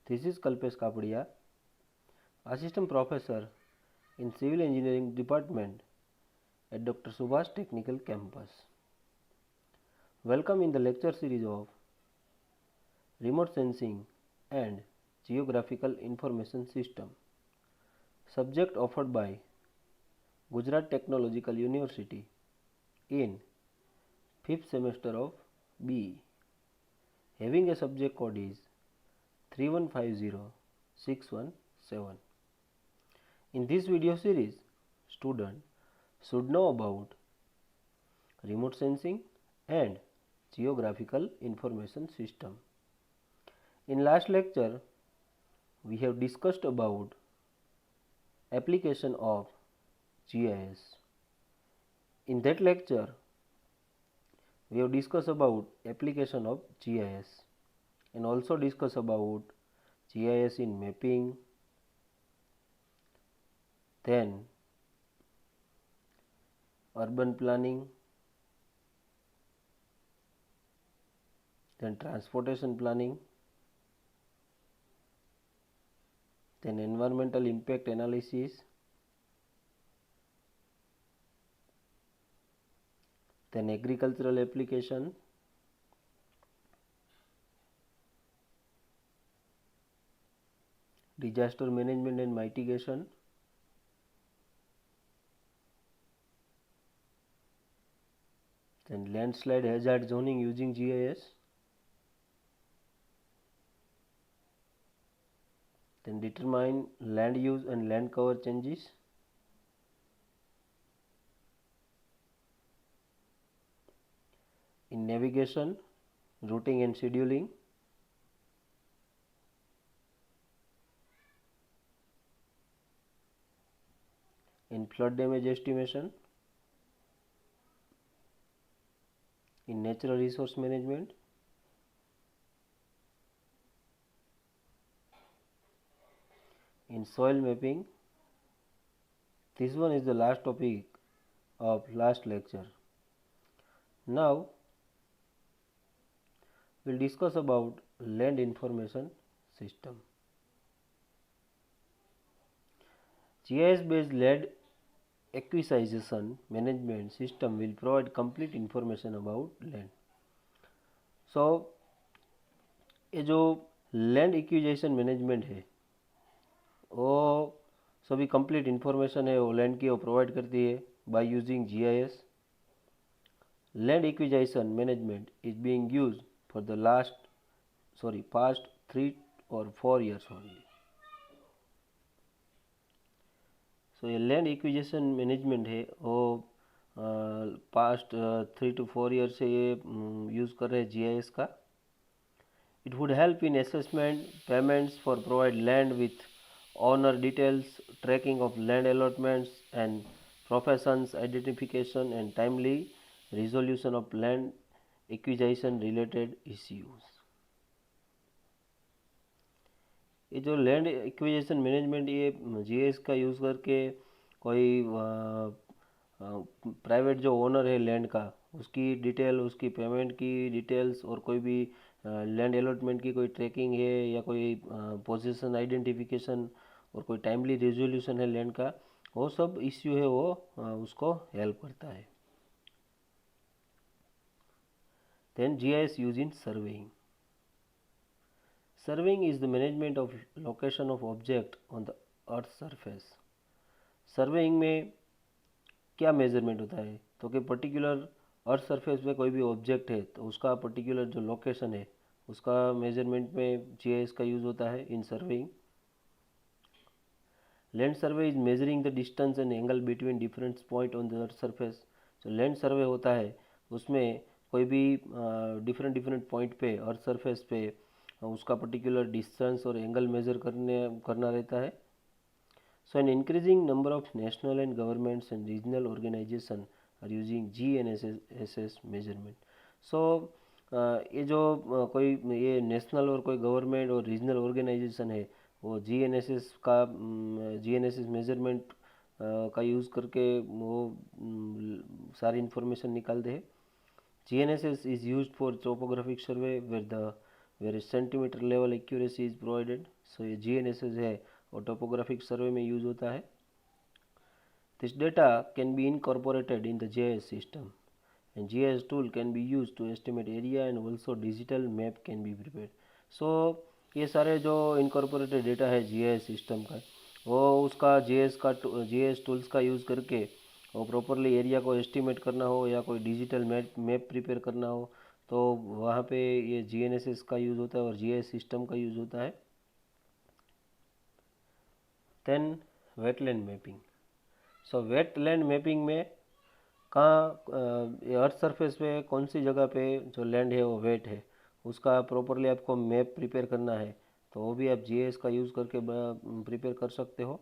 This is Kalpesh Kapadia, Assistant Professor in Civil Engineering Department at Dr. Subhash Technical Campus. Welcome in the lecture series of Remote Sensing and Geographical Information System. Subject offered by Gujarat Technological University in 5th semester of BE. Having a subject code is 3150617. In this video series, student should know about remote sensing and geographical information system. In last lecture, we have discussed about application of GIS. In that lecture, we have discussed about application of GIS and also discuss about GIS in mapping, then urban planning, then transportation planning, then environmental impact analysis, then agricultural application, disaster management and mitigation, then landslide hazard zoning using GIS, then determine land use and land cover changes, in navigation, routing and scheduling, in flood damage estimation, in natural resource management, in soil mapping. This one is the last topic of last lecture. Now we will discuss about land information system. GIS based land acquisition management system will provide complete information about land. So ये जो land acquisition management है वो सभी complete information है वो land की वो provide करती है by using GIS. Land acquisition management is being used for the past 3 or 4 years only. So ये लैंड एक्विजिशन मैनेजमेंट है वो पास्ट 3 to 4 ईयर से ये यूज़ कर रहे हैं GIS का. It would help in assessment, payments for provide land with owner details, tracking of land allotments and professions identification and timely resolution of land acquisition related issues. ये जो land acquisition management ये GIS का use करके कोई private जो owner है land का उसकी डिटेल, उसकी पेमेंट की डिटेल्स और कोई भी लैंड अलॉटमेंट की कोई ट्रैकिंग है या कोई पोजीशन आइडेंटिफिकेशन और कोई टाइमली रेजोल्यूशन है लैंड का, वो सब इश्यू है वो उसको हेल्प करता है. Then GIS used in surveying. Surveying is the management of location of object on the earth surface. Surveying में क्या मेजरमेंट होता है तो कि पर्टिकुलर अर्थ सरफेस पे कोई भी ऑब्जेक्ट है तो उसका पर्टिकुलर जो लोकेशन है उसका मेजरमेंट में GIS का यूज़ होता है in surveying. Land survey is measuring the distance and angle between different point on the earth surface. जो लैंड सर्वे होता है उसमें कोई भी डिफरेंट पॉइंट पे अर्थ सरफेस पे उसका पर्टिकुलर डिस्टेंस और एंगल मेजर करना रहता है. So an increasing number of national and governments and regional organizations are using GNSS measurement. So ये जो कोई ये नेशनल और कोई गवर्नमेंट और रीजनल ऑर्गेनाइजेशन है वो GNSS मेजरमेंट का यूज़ करके वो सारी इंफॉर्मेशन निकालते हैं. GNSS is used for topographic survey where a centimeter level accuracy is provided. सो ये GNSS है और टोपोग्राफिक सर्वे में यूज होता है. This data can be incorporated in the GIS system and GIS tool can be used to estimate area and also digital map can be prepared. So ये सारे जो incorporated data है GIS system का, वो उसका GIS tools का use करके वो प्रॉपरली एरिया को एस्टिमेट करना हो या कोई डिजिटल मैप प्रिपेयर करना हो, तो वहाँ पे ये GNSS का यूज़ होता है और GIS सिस्टम का यूज़ होता है. Then wetland mapping. So wetland mapping में कहाँ अर्थ सरफेस पे कौन सी जगह पे जो लैंड है वो वेट है, उसका प्रॉपरली आपको मैप प्रिपेयर करना है, तो वो भी आप GIS का यूज़ करके प्रिपेयर कर सकते हो.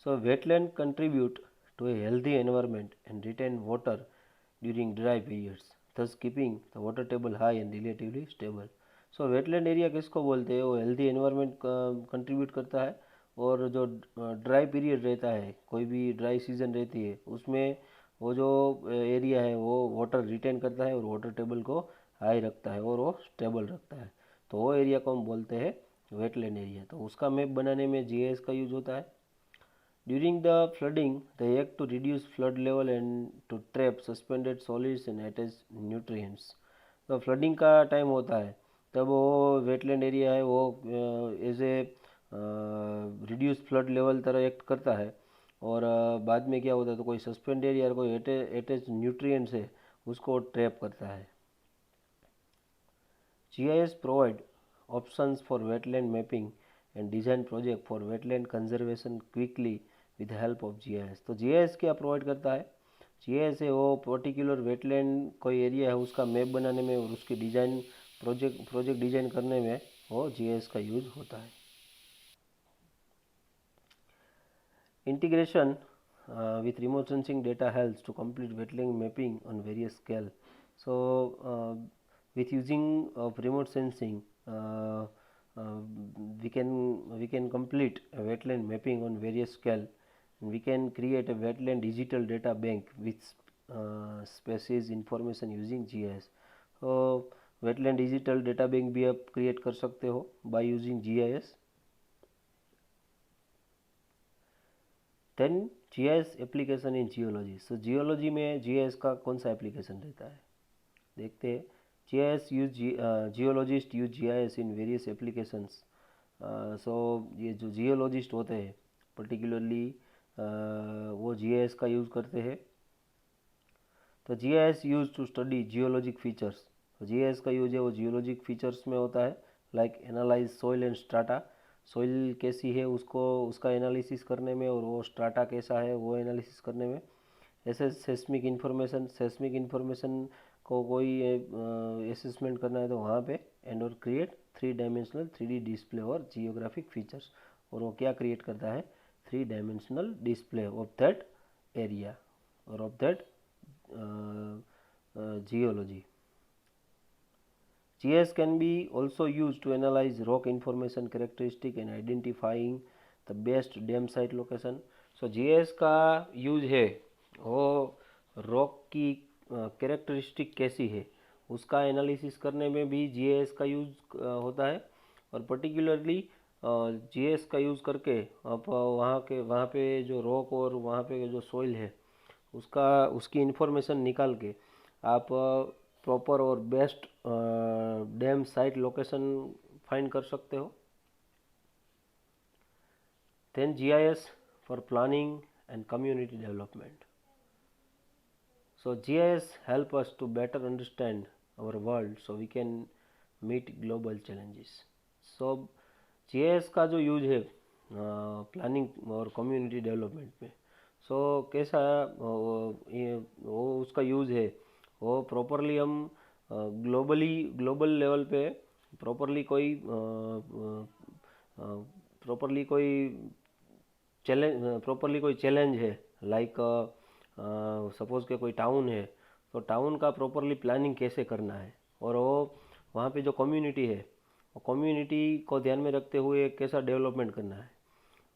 So wetland contribute to a healthy environment and retain water during dry periods, thus keeping the water table high and relatively stable. So wetland area किसको बोलते हैं? वो हेल्दी एनवायरनमेंट कंट्रीब्यूट करता है, और जो ड्राई पीरियड रहता है, कोई भी ड्राई सीजन रहती है, उसमें वो जो एरिया है वो वाटर रिटेन करता है और वाटर टेबल को हाई रखता है और वो स्टेबल रखता है, तो वो एरिया को हम बोलते हैं वेटलैंड एरिया. तो उसका मैप बनाने में GIS का यूज होता है. During the flooding they act to reduce flood level and to trap suspended solids and attach nutrients. तो फ्लडिंग का टाइम होता है तब वो वेटलैंड एरिया है वो as a reduce flood level तरह एक्ट करता है, और बाद में क्या होता है, तो कोई सस्पेंड एरिया कोई अटैच न्यूट्रिएंट्स है उसको ट्रैप करता है. GIS provide options for wetland mapping and design project for wetland conservation quickly with the help of GIS. तो GIS क्या प्रोवाइड करता है? GIS है वो पर्टिकुलर वेटलैंड कोई एरिया है उसका मैप बनाने में और उसकी डिज़ाइन प्रोजेक्ट डिज़ाइन करने में वो GIS का यूज होता है. Integration with remote sensing data helps to complete wetland mapping on various scale. So with using of remote sensing, uh, we can complete a wetland mapping on various scale, and we can create a wetland digital data bank with species information using GIS. So wetland digital data bank भी आप create कर सकते हो by using GIS. Then GIS application in geology. So geology में GIS का कौन सा application रहता है, देखते हैं. GIS use geologist use GIS in various applications. So ये जो जियोलॉजिस्ट होते हैं पर्टिकुलरली वो GIS का यूज़ करते हैं. तो GIS use to study geologic features. GIS का यूज है वो जियोलॉजिक फीचर्स में होता है, like analyse soil and strata. Soil कैसी है उसको उसका एनालिसिस करने में, और वो स्ट्राटा कैसा है वो एनालिसिस करने में. ऐसे सेस्मिक इन्फॉर्मेशन को कोई असेसमेंट करना है तो वहाँ पे, एंड और क्रिएट 3 डायमेंशनल 3D डिस्प्ले और जियोग्राफिक फीचर्स. और वो क्या क्रिएट करता है? 3 dimensional display of that area और of that geology. GIS can be also used to analyze rock information characteristic and identifying the best dam site location. So GIS का use है वो rock की कैरेक्टरिस्टिक कैसी है उसका एनालिसिस करने में भी GIS का यूज होता है, और पर्टिकुलरली GIS का यूज़ करके आप वहाँ पे जो रॉक और वहाँ पे जो सॉइल है उसकी इंफॉर्मेशन निकाल के आप प्रॉपर और best dam site location find कर सकते हो. Then GIS for planning and community development. So GIS help us to better understand our world so we can meet global challenges. So GIS का जो use है planning और community development में, सो कैसा वो उसका यूज़ है वो प्रॉपरली हम ग्लोबल लेवल पे प्रॉपरली कोई चैलेंज है, लाइक सपोज के कोई टाउन है, तो टाउन का प्रॉपरली प्लानिंग कैसे करना है, और वो वहाँ पे जो कम्युनिटी है वो कम्युनिटी को ध्यान में रखते हुए कैसा डेवलपमेंट करना है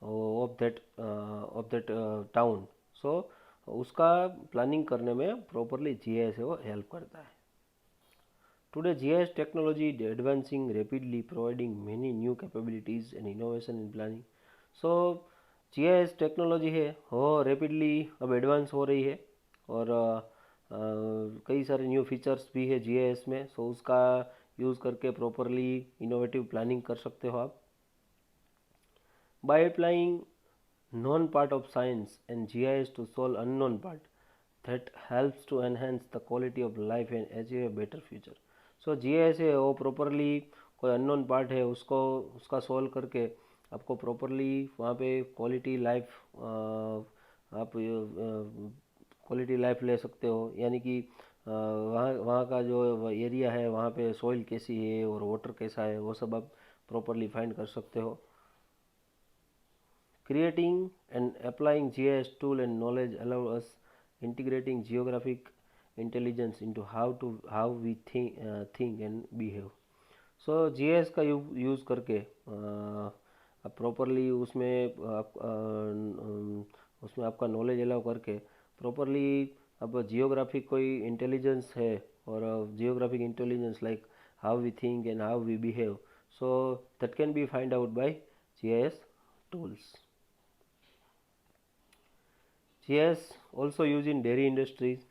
ऑफ दैट टाउन. सो उसका प्लानिंग करने में प्रॉपरली GIS है वो हेल्प करता है. Today, GIS technology is advancing rapidly, providing many new capabilities and innovation in planning. So GIS technology है वो रैपिडली अब एडवांस हो रही है और कई सारे न्यू फीचर्स भी है जीआईएस में, सो उसका यूज़ करके प्रॉपरली इनोवेटिव प्लानिंग कर सकते हो आप by applying known part of science and GIS to solve unknown part that helps to enhance the quality of life and achieve a better future. So GIS है वो properly कोई unknown part है उसको उसका सॉल्व करके आपको properly वहाँ पे क्वालिटी लाइफ आप क्वालिटी लाइफ ले सकते हो, यानी कि वहाँ वहाँ का जो एरिया है वहाँ पे सॉइल कैसी है और वाटर कैसा है वो सब आप प्रॉपरली फाइंड कर सकते हो. Creating and applying GIS tool and knowledge allow us integrating geographic intelligence into how we think and behave. So GIS का यूज़ करके आप प्रॉपरली उसमें आपका नॉलेज अलाउ करके प्रॉपरली अब जियोग्राफिक कोई इंटेलिजेंस है और geographic intelligence like how we think and how we behave, so that can be find out by GIS tools. GIS also used in dairy industries.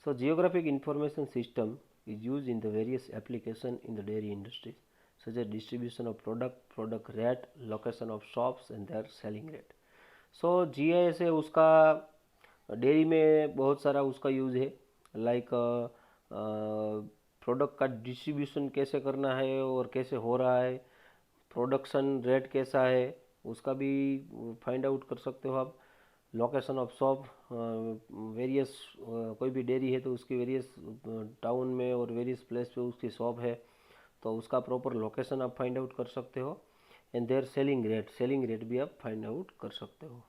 So geographic information system is used in the various application in the dairy industries, such as distribution of product rate, location of shops and their selling rate. So GIS है उसका dairy में बहुत सारा उसका use है, like product का distribution कैसे करना है और कैसे हो रहा है, प्रोडक्शन रेट कैसा है उसका भी फाइंड आउट कर सकते हो आप. लोकेशन ऑफ शॉप, वेरियस कोई भी डेयरी है तो उसकी वेरियस टाउन में और वेरियस प्लेस पे उसकी शॉप है तो उसका प्रॉपर लोकेशन आप फाइंड आउट कर सकते हो. एंड देयर सेलिंग रेट भी आप फाइंड आउट कर सकते हो.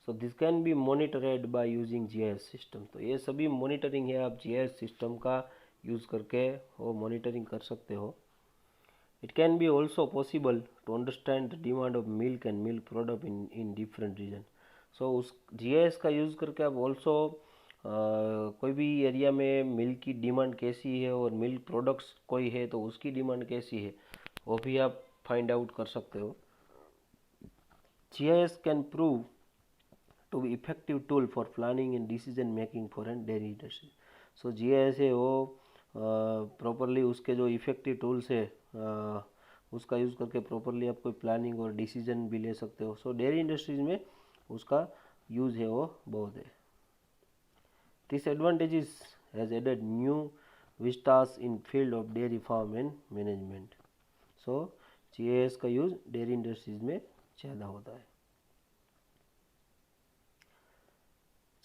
So this can be monitored by using GIS system. तो ये सभी मॉनिटरिंग है, आप जीआईएस सिस्टम का यूज़ करके वो मॉनिटरिंग कर सकते हो. It can be also possible to understand the demand of milk and milk product in different region. So उस GIS का यूज़ करके आप ऑल्सो कोई भी एरिया में मिल्क की डिमांड कैसी है और मिल्क प्रोडक्ट्स कोई है तो उसकी डिमांड कैसी है वो भी आप फाइंड आउट कर सकते हो. GIS can prove to be effective tool for planning and decision making for an dairy industry. So GIS है वो प्रॉपरली उसके जो इफ़ेक्टिव टूल्स है उसका यूज़ करके प्रॉपरली आप कोई प्लानिंग और डिसीजन भी ले सकते हो. सो डेयरी इंडस्ट्रीज में उसका यूज़ है वो बहुत है. This advantages has added new vistas in field of dairy farm and management. So GIS का यूज़ डेयरी इंडस्ट्रीज में ज़्यादा होता है.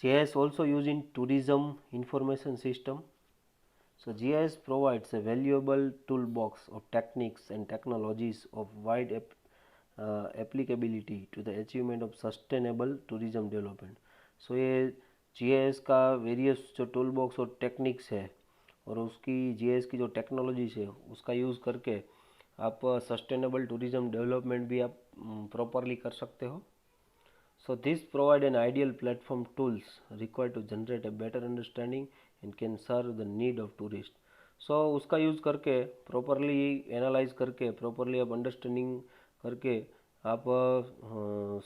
GIS also used in tourism information system. So GIS provides a valuable toolbox of techniques and technologies of wide applicability to the achievement of sustainable tourism development. So ये GIS का various जो tool box और techniques है और उसकी GIS की जो technologies है उसका यूज़ करके आप सस्टेनेबल टूरिज्म डेवलपमेंट भी आप प्रॉपरली कर सकते हो. So this provide an ideal platform tools required to generate a better understanding and can serve the need of tourist. So उसका यूज़ करके प्रॉपरली एनालाइज करके प्रॉपरली आप अंडरस्टैंडिंग करके आप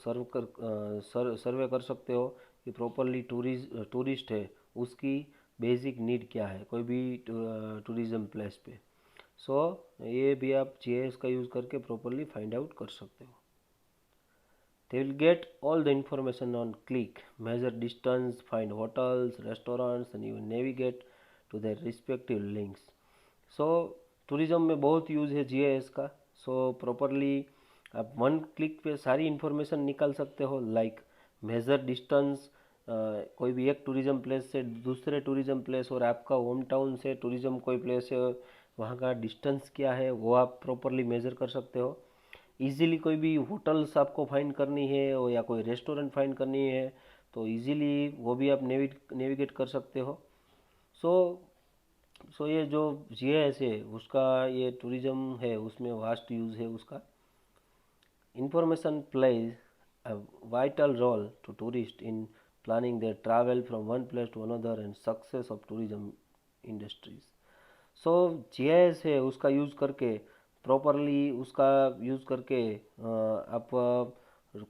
सर्वे कर सकते हो कि प्रॉपरली टूरिस्ट है उसकी बेसिक नीड क्या है कोई भी टूरिज्म प्लेस पे. सो ये भी आप GIS का यूज़ करके प्रॉपरली फाइंड आउट कर सकते हो. They will get all the information on click, measure distance, find hotels, restaurants and even navigate to their respective links. So tourism में बहुत यूज़ है GIS का. So properly आप वन क्लिक पे सारी इन्फॉर्मेशन निकाल सकते हो, लाइक मेजर डिस्टेंस, कोई भी एक टूरिज्म प्लेस से दूसरे टूरिज्म प्लेस और आपका होम टाउन से टूरिज्म कोई प्लेस है वहाँ का डिस्टेंस क्या है वो आप प्रॉपरली मेज़र कर सकते हो. इजीली कोई भी होटल्स आपको फाइंड करनी है और या कोई रेस्टोरेंट फाइंड करनी है तो इजीली वो भी आप नेविगेट कर सकते हो. सो ये जो GIS है उसका ये टूरिज्म है उसमें वास्ट यूज़ है उसका. Information plays a vital role to tourist in planning their travel from one place to another and success of tourism industries. So GIS है उसका यूज़ करके प्रॉपरली उसका यूज़ करके आप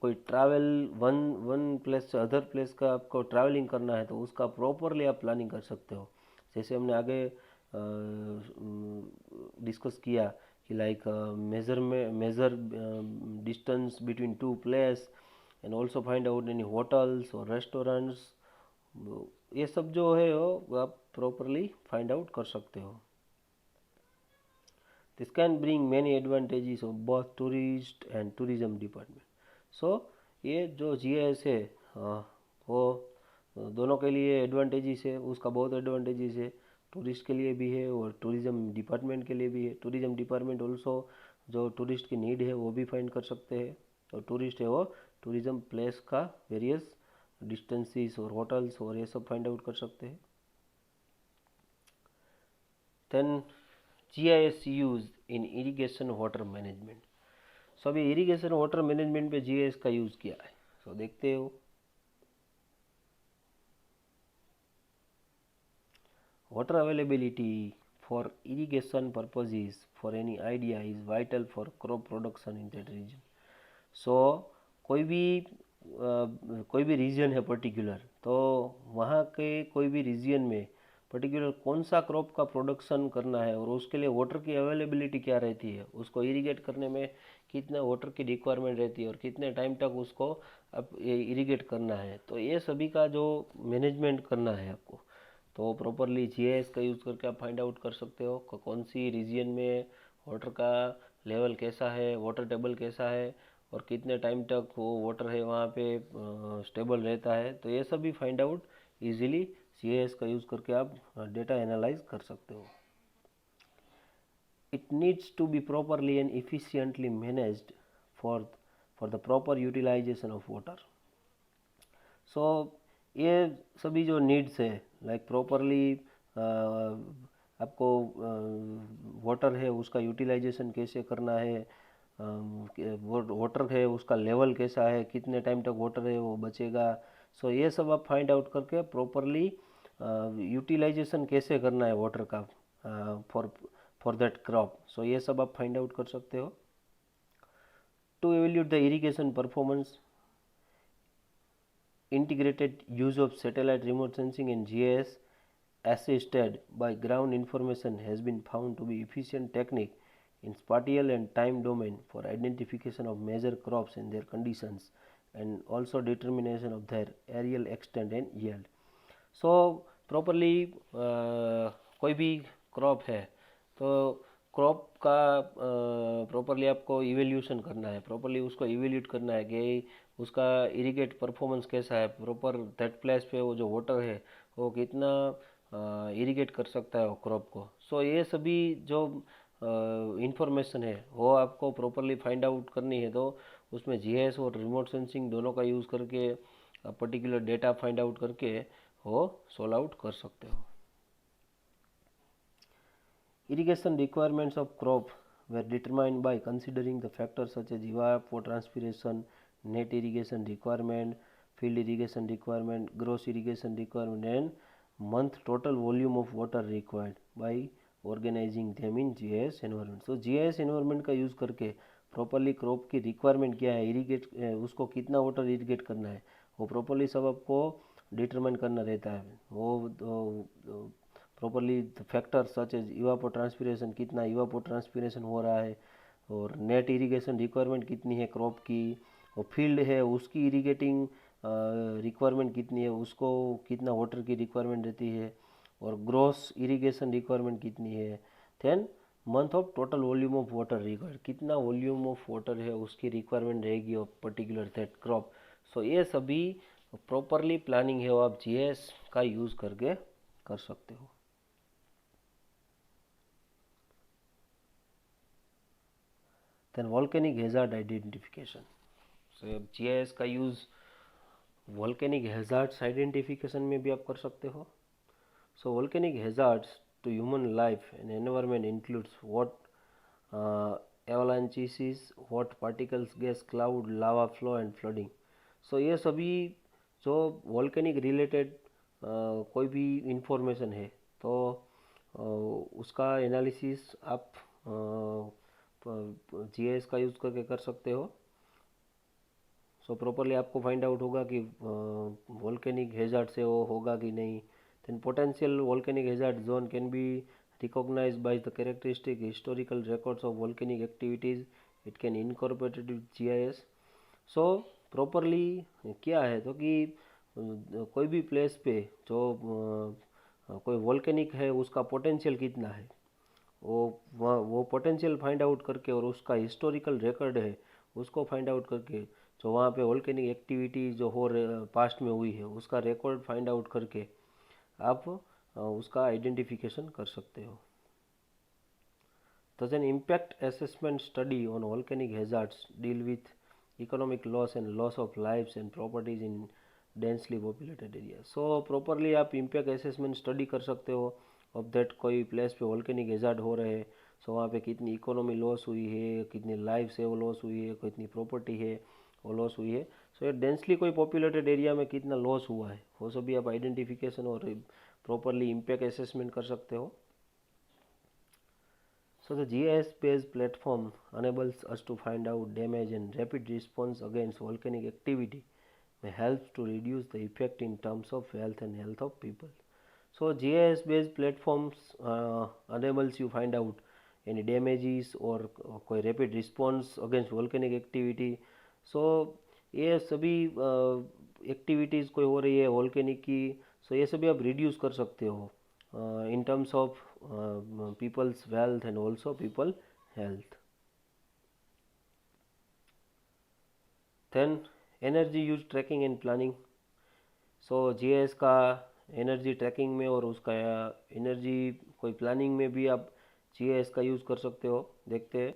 कोई ट्रैवल वन वन प्लेस से अदर प्लेस का आपको ट्रैवलिंग करना है तो उसका प्रॉपरली आप प्लानिंग कर सकते हो। जैसे हमने आगे डिस्कस किया कि like major distance between two place and also find out any hotels और रेस्टोरेंट्स, ये सब जो है वो आप प्रॉपरली फाइंड आउट कर सकते हो। This can bring many advantages of both tourist and tourism department. So ये जो जीएस है वो दोनों के लिए एडवांटेजेस है, उसका बहुत एडवांटेजेस है, टूरिस्ट के लिए भी है और टूरिज्म डिपार्टमेंट के लिए भी है। टूरिज्म डिपार्टमेंट ऑल्सो जो टूरिस्ट की नीड है वो भी फाइंड कर सकते हैं, और टूरिस्ट है वो टूरिज्म प्लेस का वेरियस डिस्टेंसेस और होटल्स और ये सब फाइंड आउट कर सकते हैं। Then GIS used in irrigation water management। So अभी इरिगेशन वाटर मैनेजमेंट पे जीआईएस का यूज़ किया है। सो देखते हो, water availability for irrigation purposes for any idea is vital for crop production in that region। सो कोई भी कोई भी रीजन है पर्टिकुलर, तो वहाँ के कोई भी रीजन में पर्टिकुलर कौन सा क्रॉप का प्रोडक्शन करना है और उसके लिए वाटर की अवेलेबिलिटी क्या रहती है, उसको इरिगेट करने में कितना वाटर की रिक्वायरमेंट रहती है और कितने टाइम तक उसको अब इरिगेट करना है, तो ये सभी का जो मैनेजमेंट करना है आपको, तो प्रॉपरली जीआईएस का यूज़ करके आप फाइंड आउट कर सकते हो कौन सी रीजन में वाटर का लेवल कैसा है, वाटर टेबल कैसा है और कितने टाइम तक वो वाटर है वहाँ पे स्टेबल रहता है। तो ये सब भी फाइंड आउट इजीली जीआईएस का यूज़ करके आप डेटा एनालाइज कर सकते हो। It needs to be properly and efficiently managed for for the proper utilisation of water. So ये सभी जो नीड्स है लाइक प्रॉपरली आपको वाटर है उसका यूटिलाइजेशन कैसे करना है, वाटर है उसका लेवल कैसा है, कितने टाइम तक वाटर है वो बचेगा। सो ये सब आप फाइंड आउट करके प्रॉपरली यूटिलाइजेशन कैसे करना है वाटर का for for that crop, so ये सब आप फाइंड आउट कर सकते हो। To evaluate the irrigation performance, integrated use of satellite remote sensing and GIS assisted by ground information has been found to be efficient technique in spatial and time domain for identification of major crops and their conditions and also determination of their aerial extent and yield। So properly कोई भी crop है तो crop का properly आपको evaluation करना है, properly उसको evaluate करना है कि उसका इरिगेट परफॉर्मेंस कैसा है, प्रॉपर दैट प्लेस पे वो जो वाटर है वो कितना इरिगेट कर सकता है वो क्रॉप को। सो ये सभी जो इंफॉर्मेशन है वो आपको प्रॉपरली फाइंड आउट करनी है, तो उसमें जीआईएस और रिमोट सेंसिंग दोनों का यूज़ करके पर्टिकुलर डेटा फाइंड आउट करके वो सोल्व आउट कर सकते हो। Irrigation requirements of crop were determined by considering the factors such as evapotranspiration, net irrigation requirement, field irrigation requirement, gross irrigation requirement and month total volume of water required by organizing them in GIS environment। So GIS environment का use करके properly crop की requirement क्या है, irrigate उसको कितना water irrigate करना है वो प्रॉपरली सब आपको डिटरमाइन करना रहता है। वो प्रॉपरली फैक्टर सच एज इवापोट्रांसपिरेशन, कितना इवापोट्रांसपिरेशन हो रहा है और नेट इरिगेशन रिक्वायरमेंट कितनी है क्रॉप की, और फील्ड है उसकी इरिगेटिंग रिक्वायरमेंट कितनी है, उसको कितना वाटर की रिक्वायरमेंट रहती है और ग्रॉस इरिगेशन रिक्वायरमेंट कितनी है। Then month of total volume of water required, कितना वॉल्यूम ऑफ वाटर है उसकी रिक्वायरमेंट रहेगी of particular that crop. So ये सभी प्रॉपरली प्लानिंग है वो आप जीएस का यूज़ करके कर सकते हो। Then volcanic hazard identification. So GIS का यूज़ वॉल्केनिक हैजार्ड्स आइडेंटिफिकेशन में भी आप कर सकते हो। So volcanic hazards to human life and environment includes what avalanches, what particles, gas cloud, lava flow and flooding. So ये सभी जो वॉल्केनिक रिलेटेड कोई भी इंफॉर्मेशन है तो उसका एनालिसिस आप जीआईएस का यूज़ करके कर सकते हो। सो प्रॉपरली आपको फाइंड आउट होगा कि वोल्केनिक हैजार्ड से वो होगा कि नहीं। Then potential volcanic hazard zone can be recognized by the characteristic historical records of volcanic activities. It can incorporate it with GIS. So properly क्या है तो कि कोई भी प्लेस पे जो कोई वोल्केनिक है उसका पोटेंशियल कितना है वो पोटेंशियल फाइंड आउट करके और उसका हिस्टोरिकल रिकॉर्ड है उसको फाइंड आउट करके जो वहाँ पे वोल्केनिक एक्टिविटी जो हो पास्ट में हुई है उसका रिकॉर्ड फाइंड आउट करके आप उसका आइडेंटिफिकेशन कर सकते हो। Thus, an impact assessment study on volcanic hazards deal with economic loss and loss of lives and properties in densely populated areas. So properly आप impact assessment study कर सकते हो of that कोई place पे volcanic hazard हो रहे हैं so वहाँ पे कितनी इकोनॉमी लॉस हुई है, कितनी लाइफ से वो लॉस हुई है, कितनी प्रॉपर्टी है वो लॉस हुई है। सो ये डेंसली कोई पॉपुलेटेड एरिया में कितना लॉस हुआ है वो सभी आप आइडेंटिफिकेशन और प्रॉपरली इम्पैक्ट असेसमेंट कर सकते हो। So the GIS-based platform enables us to find out damage and rapid response against volcanic activity may help to reduce the effect in terms of health and health of people. So GIS-based platforms enables you find out any damages or कोई rapid response against volcanic activity. So ये सभी activities कोई हो रही है volcanic की so ये सभी आप रिड्यूस कर सकते हो in terms of people's wealth and also people health. Then energy use tracking and planning. So GIS का एनर्जी ट्रैकिंग में और उसका एनर्जी कोई प्लानिंग में भी आप GIS का यूज़ कर सकते हो। देखते हैं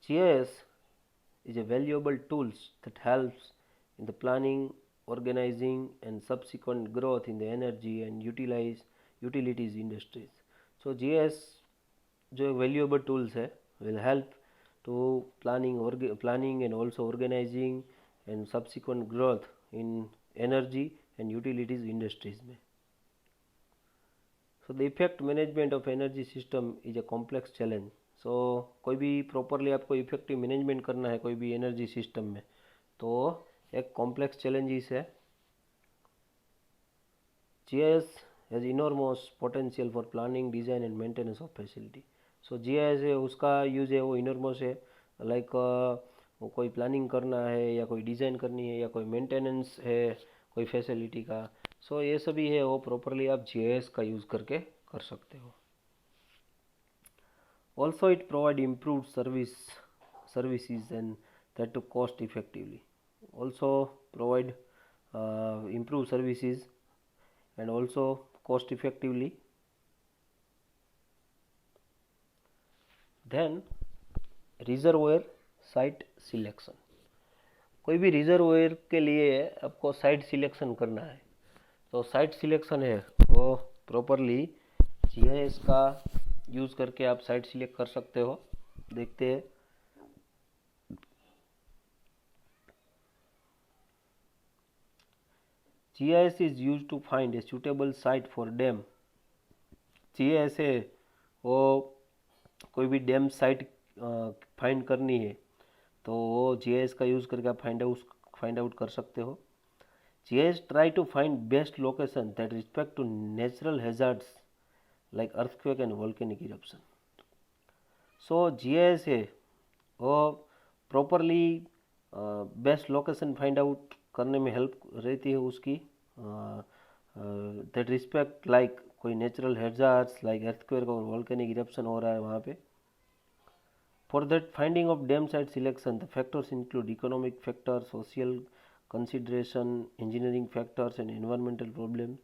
GIS is a valuable tools that helps in the planning, organizing and subsequent growth in the energy and utilities industries. So GIS जो valuable tools है will help to planning and also organizing and subsequent growth in energy and utilities industries में. So the effect management of energy system is a complex challenge. So कोई भी properly आपको effective management करना है कोई भी energy system में तो एक कॉम्प्लेक्स चैलेंजेस है। GIS has enormous potential for planning, design and maintenance of facility. So GIS है उसका यूज़ है वो इनॉर्मस है लाइक कोई प्लानिंग करना है या कोई डिज़ाइन करनी है या कोई मेंटेनेंस है कोई फैसिलिटी का सो ये सभी है वो प्रॉपरली आप GIS का यूज़ करके कर सकते हो। Also it provide improved services and that to cost effectively. Also provide improved services and also cost effectively. Then reservoir site selection. कोई भी रिजर्वोयर के लिए आपको साइट सिलेक्शन करना है तो साइट सिलेक्शन है वो प्रॉपरली GIS का यूज़ करके आप साइट सिलेक्ट कर सकते हो। देखते हैं GIS is used to find a suitable site for dam. GIS है वो कोई भी डैम साइट फाइंड करनी है तो वो GIS का यूज़ करके आप फाइंड आउट कर सकते हो। GIS try to find best location that respect to natural hazards like earthquake and volcanic eruption. So GIS है वो properly best location find out करने में हेल्प रहती है उसकी दैट रिस्पेक्ट लाइक कोई नेचुरल हैजार्ड्स लाइक अर्थक्वेक और volcanic eruption हो रहा है वहाँ पे। For that finding of dam site selection the factors include economic factor, social consideration, engineering factors and environmental problem.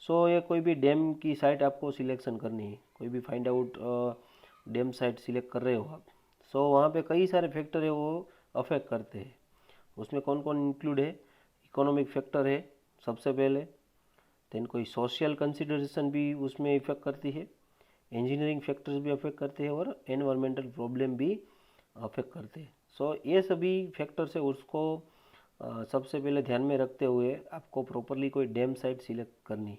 So ये कोई भी डैम की साइट आपको सिलेक्शन करनी है कोई भी find out dam site select कर रहे हो आप सो वहाँ पे कई सारे फैक्टर है वो अफेक्ट करते हैं। उसमें कौन कौन इंक्लूड है? इकोनॉमिक फैक्टर है सबसे पहले, देन कोई सोशल कंसिडरेशन भी उसमें इफेक्ट करती है, इंजीनियरिंग फैक्टर्स भी अफेक्ट करते हैं और एनवायरमेंटल प्रॉब्लम भी अफेक्ट करते हैं। सो ये सभी फैक्टर्स है उसको सबसे पहले ध्यान में रखते हुए आपको प्रॉपरली कोई डैम साइट सिलेक्ट करनी है।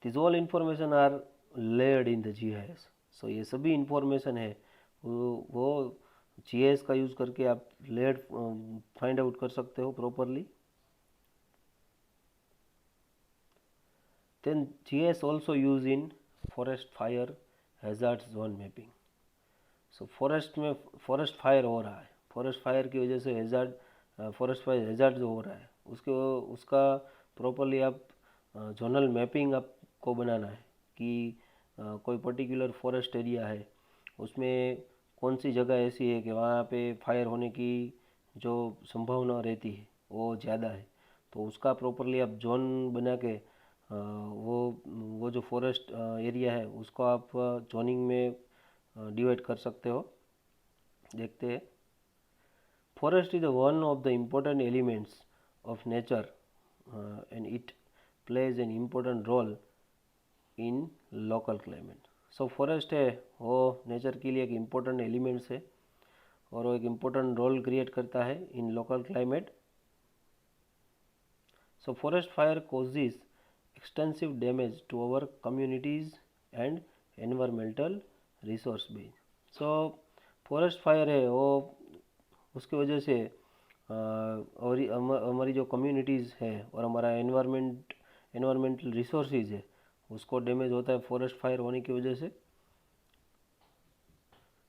This all information are layered in the GIS. So ये सभी इंफॉर्मेशन है वो जीआईएस का यूज़ करके आप लेयर्ड फाइंड आउट कर सकते हो properly. Then GIS also use in forest fire hazard zone mapping. So forest में फॉरेस्ट फायर हो रहा है, फॉरेस्ट फायर की वजह से हैजार्ड फॉरेस्ट फायर हैजार्ड जो हो रहा है उसका प्रॉपरली आप जोनल मैपिंग आपको बनाना है कि कोई पर्टिकुलर फॉरेस्ट एरिया है, उसमें कौन सी जगह ऐसी है कि वहाँ पे फायर होने की जो संभावना रहती है वो ज़्यादा है, तो उसका प्रॉपरली आप जोन बना के वो जो फॉरेस्ट एरिया है उसको आप जोनिंग में डिवाइड कर सकते हो। देखते हैं, forest is one of the important elements of nature and it plays an important role in local climate. So forest है वो नेचर के लिए एक इम्पोर्टेंट एलिमेंट्स है और वो एक इम्पोर्टेंट रोल क्रिएट करता है in local climate. So forest fire causes extensive damage to our communities and environmental resource base। So forest fire है वो उसकी वजह से और हमारी जो कम्युनिटीज़ है और हमारा एनवायरमेंटल रिसोर्सेज है उसको डैमेज होता है फॉरेस्ट फायर होने की वजह से।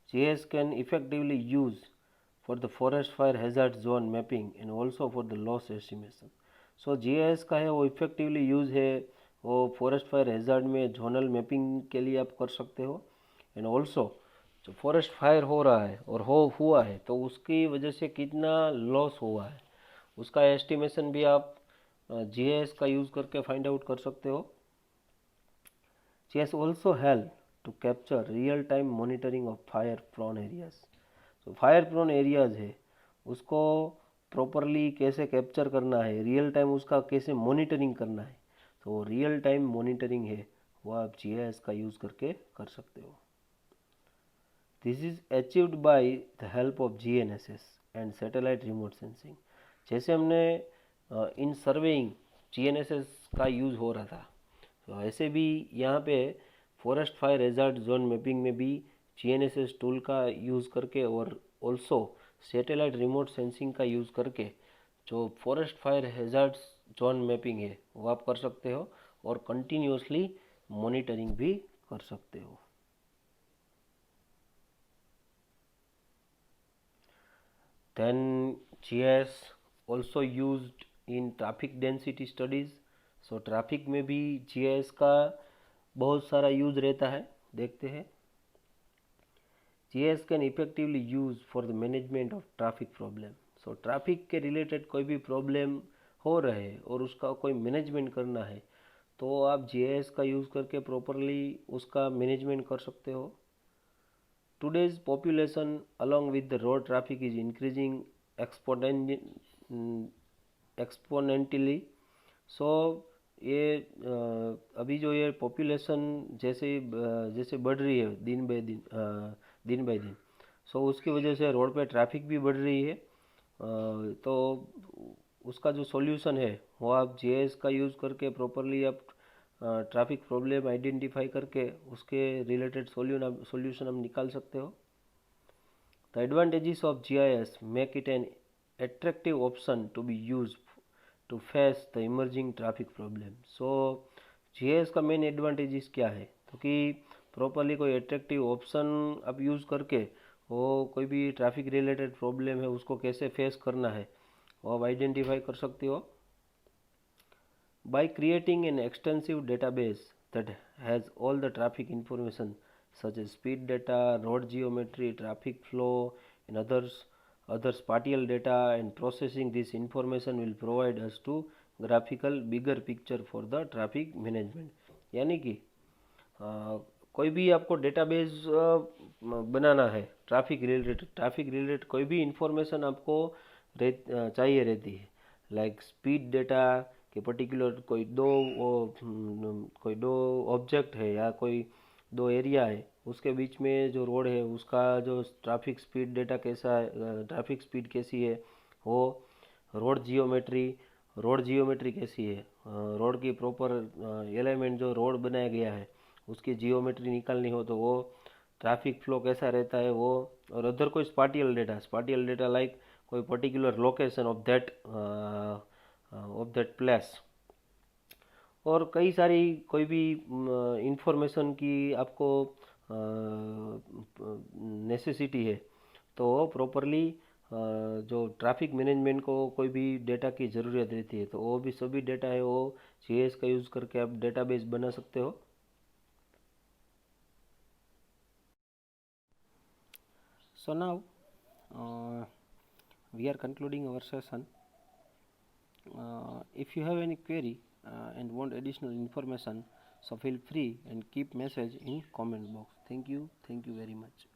GIS can effectively use for the forest fire hazard zone mapping and also for the loss estimation। So GIS का है वो इफेक्टिवली यूज़ है वो फॉरेस्ट फायर हैजार्ड में जोनल मैपिंग के लिए आप कर सकते हो, एंड ऑल्सो जो फॉरेस्ट फायर हो रहा है और हुआ है तो उसकी वजह से कितना लॉस हुआ है उसका एस्टिमेशन भी आप GIS का यूज़ करके फाइंड आउट कर सकते हो। GIS also help to capture real-time monitoring of fire-prone areas। तो फायर-प्रोन एरियाज है उसको प्रॉपरली कैसे कैप्चर करना है, रियल टाइम उसका कैसे मॉनिटरिंग करना है, तो रियल टाइम मॉनिटरिंग है वो आप GIS का यूज़ करके कर सकते हो। This is achieved by the help of GNSS and satellite remote sensing. जैसे हमने इन सर्वेइंग GNSS का यूज़ हो रहा था, तो ऐसे भी यहाँ पे forest fire hazard zone mapping में भी GNSS टूल का यूज़ करके और ऑल्सो सैटेलाइट रिमोट सेंसिंग का यूज़ करके जो forest fire hazard zone mapping है वो आप कर सकते हो और कंटिन्यूसली मॉनिटरिंग भी कर सकते हो। Then GIS also used in traffic density studies. So traffic में भी GIS का बहुत सारा यूज़ रहता है। देखते हैं, GIS can effectively use for the management of traffic problem. So traffic के रिलेटेड कोई भी प्रॉब्लम हो रहे है और उसका कोई मैनेजमेंट करना है तो आप GIS का यूज़ करके प्रॉपरली उसका मैनेजमेंट कर सकते हो। Today's population along with the road traffic is increasing exponentially। सो ये अभी जो ये पॉपुलेशन जैसे बढ़ रही है दिन बाय दिन, सो उसकी वजह से रोड पे ट्रैफिक भी बढ़ रही है। तो उसका जो सॉल्यूशन है वो आप GIS का यूज़ करके प्रॉपरली आप ट्रैफिक प्रॉब्लम आइडेंटिफाई करके उसके रिलेटेड सॉल्यूशन हम निकाल सकते हो। The advantages of GIS make it an attractive option to be used to face the emerging traffic problem। So GIS का मेन एडवांटेजेस क्या है, तो कि प्रॉपरली कोई एट्रैक्टिव ऑप्शन आप यूज़ करके वो कोई भी ट्रैफिक रिलेटेड प्रॉब्लम है उसको कैसे फेस करना है वो आप आइडेंटिफाई कर सकते हो। By creating an extensive database that has all the traffic information such as speed data, road geometry, traffic flow and other spatial data, and processing this information will provide us to graphical bigger picture for the traffic management। यानी कि कोई भी आपको database बनाना है traffic related कोई भी information आपको चाहिए रहती है, लाइक स्पीड डेटा कि पर्टिकुलर कोई दो ऑब्जेक्ट है या कोई दो एरिया है उसके बीच में जो रोड है उसका जो ट्रैफिक स्पीड डेटा कैसा है, ट्रैफिक स्पीड कैसी है, हो, रोड जियोमेट्री कैसी है, रोड की प्रॉपर एलिमेंट जो रोड बनाया गया है उसकी जियोमेट्री निकालनी हो तो वो, ट्रैफिक फ्लो कैसा रहता है वो, और अदर कोई स्पाटियल डेटा लाइक कोई particular location of that place, और कई सारी कोई भी इंफॉर्मेशन की आपको नेसेसिटी है तो प्रॉपरली जो ट्रैफिक मैनेजमेंट को कोई भी डेटा की ज़रूरत रहती है तो वो भी सभी डेटा है वो जीएस का यूज़ करके आप डेटाबेस बना सकते हो। So now we are concluding our session. If you have any query and want additional information, so feel free and keep message in comment box. Thank you very much.